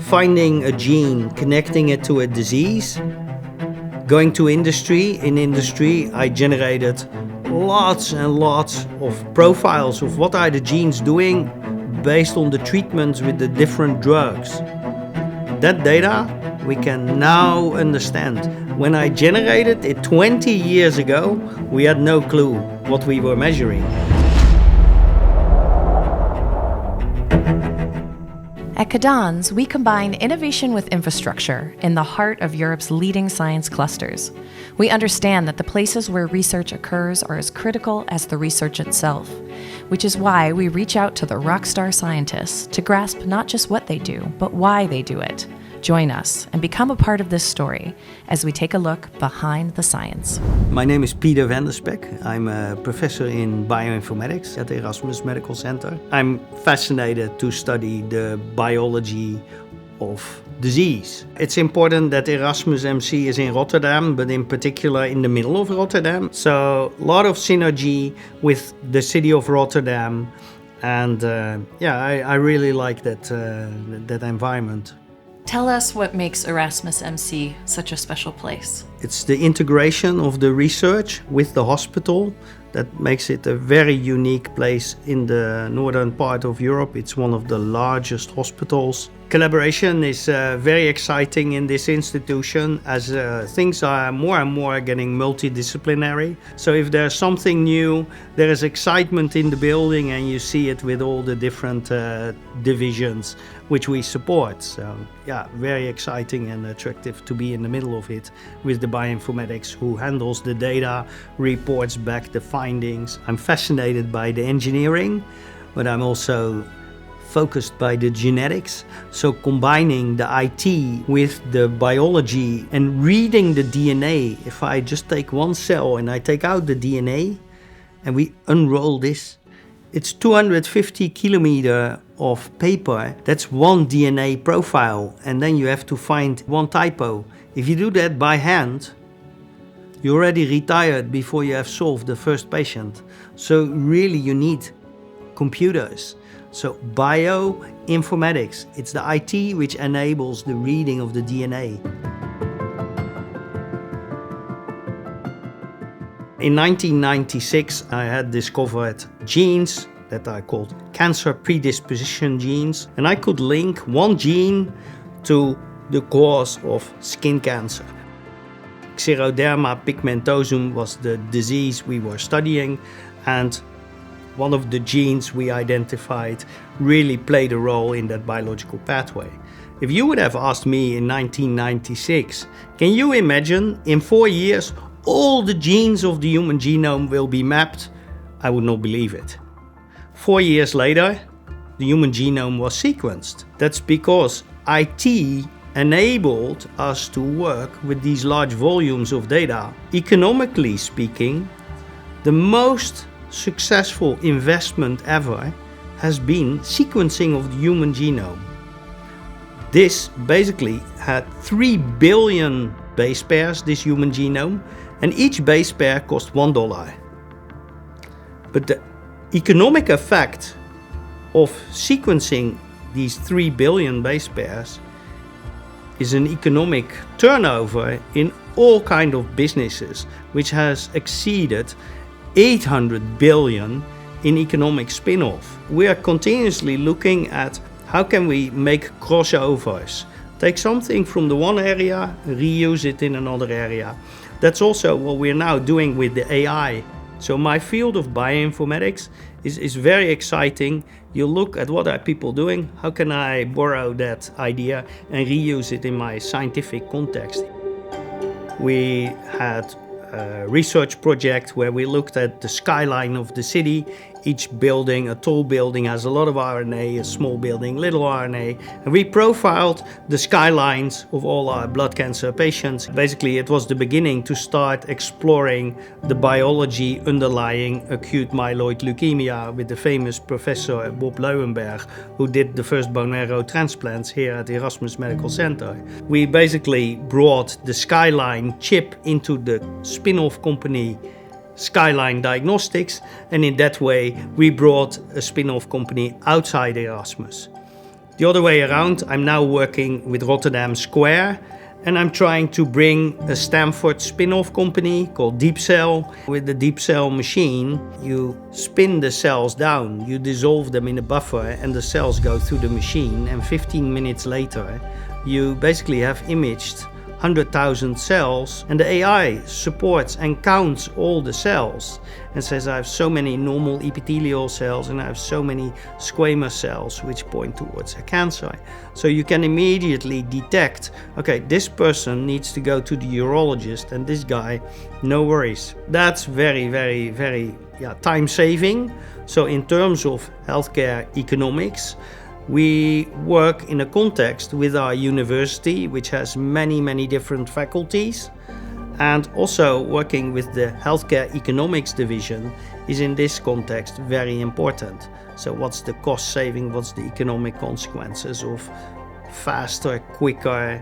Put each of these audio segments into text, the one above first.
finding a gene, connecting it to a disease, going to industry. In industry, I generated lots and lots of profiles of what are the genes doing based on the treatments with the different drugs. That data we can now understand. When I generated it 20 years ago, we had no clue what we were measuring. At Cadans, we combine innovation with infrastructure in the heart of Europe's leading science clusters. We understand that the places where research occurs are as critical as the research itself, which is why we reach out to the rockstar scientists to grasp not just what they do, but why they do it. Join us and become a part of this story as we take a look behind the science. My name is Peter van der Spek. I'm a professor in bioinformatics at the Erasmus Medical Center. I'm fascinated to study the biology of disease. It's important that Erasmus MC is in Rotterdam, but in particular in the middle of Rotterdam. So a lot of synergy with the city of Rotterdam. And I really like that environment. Tell us what makes Erasmus MC such a special place. It's the integration of the research with the hospital that makes it a very unique place in the northern part of Europe. It's one of the largest hospitals. Collaboration is very exciting in this institution as things are more and more getting multidisciplinary. So if there's something new, there is excitement in the building and you see it with all the different divisions which we support. So yeah, very exciting and attractive to be in the middle of it with the bioinformatics who handles the data, reports back the findings. I'm fascinated by the engineering, but I'm also focused by the genetics. So combining the IT with the biology and reading the DNA. If I just take one cell and I take out the DNA and we unroll this, it's 250 kilometers of paper. That's one DNA profile. And then you have to find one typo. If you do that by hand, you're already retired before you have solved the first patient. So really you need computers. So bioinformatics, it's the IT which enables the reading of the DNA. In 1996, I had discovered genes that are called cancer predisposition genes, and I could link one gene to the cause of skin cancer. Xeroderma pigmentosum was the disease we were studying, and one of the genes we identified really played a role in that biological pathway. If you would have asked me in 1996, can you imagine in 4 years all the genes of the human genome will be mapped? I would not believe it. 4 years later, the human genome was sequenced. That's because IT enabled us to work with these large volumes of data. Economically speaking, the most successful investment ever has been sequencing of the human genome. This basically had 3 billion base pairs, this human genome, and each base pair cost $1. But the economic effect of sequencing these 3 billion base pairs is an economic turnover in all kinds of businesses, which has exceeded 800 billion in economic spin-off. We are continuously looking at how can we make crossovers. Take something from the one area, reuse it in another area. That's also what we're now doing with the AI. So my field of bioinformatics is very exciting. You look at what are people doing, how can I borrow that idea and reuse it in my scientific context. We had a research project where we looked at the skyline of the city. Each building, a tall building, has a lot of RNA, a small building, little RNA. And we profiled the skylines of all our blood cancer patients. Basically, it was the beginning to start exploring the biology underlying acute myeloid leukemia with the famous professor Bob Leuwenberg, who did the first bone marrow transplants here at the Erasmus Medical Center. We basically brought the Skyline chip into the spin-off company Skyline Diagnostics, and in that way we brought a spin-off company outside Erasmus. The other way around, I'm now working with Rotterdam Square, and I'm trying to bring a Stanford spin-off company called Deep Cell. With the Deep Cell machine, you spin the cells down, you dissolve them in a buffer, and the cells go through the machine, and 15 minutes later, you basically have imaged 100,000 cells, and the AI supports and counts all the cells and says I have so many normal epithelial cells and I have so many squamous cells which point towards a cancer. So you can immediately detect, okay, this person needs to go to the urologist and this guy, no worries. That's very, very, very time saving. So in terms of healthcare economics, we work in a context with our university, which has many, many different faculties. And also working with the healthcare economics division is in this context very important. So what's the cost saving, what's the economic consequences of faster, quicker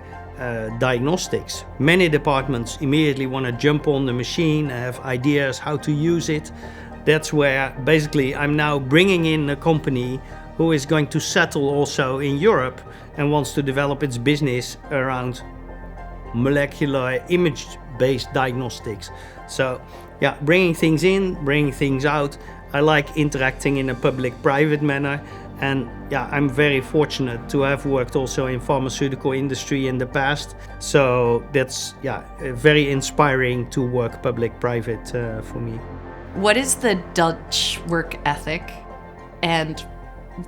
diagnostics? Many departments immediately want to jump on the machine, have ideas how to use it. That's where basically I'm now bringing in a company who is going to settle also in Europe and wants to develop its business around molecular image-based diagnostics. So bringing things in, bringing things out. I like interacting in a public-private manner, and I'm very fortunate to have worked also in pharmaceutical industry in the past. So that's very inspiring to work public-private for me. What is the Dutch work ethic, and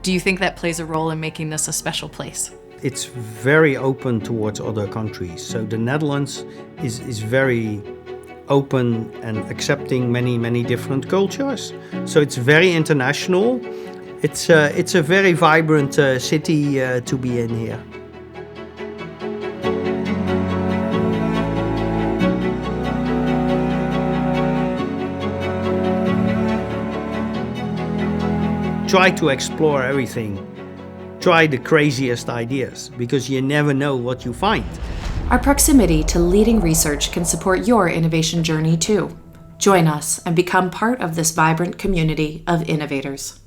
do you think that plays a role in making this a special place? It's very open towards other countries. So the Netherlands is very open and accepting many, many different cultures. So it's very international. It's a very vibrant city to be in here. Try to explore everything. Try the craziest ideas, because you never know what you find. Our proximity to leading research can support your innovation journey too. Join us and become part of this vibrant community of innovators.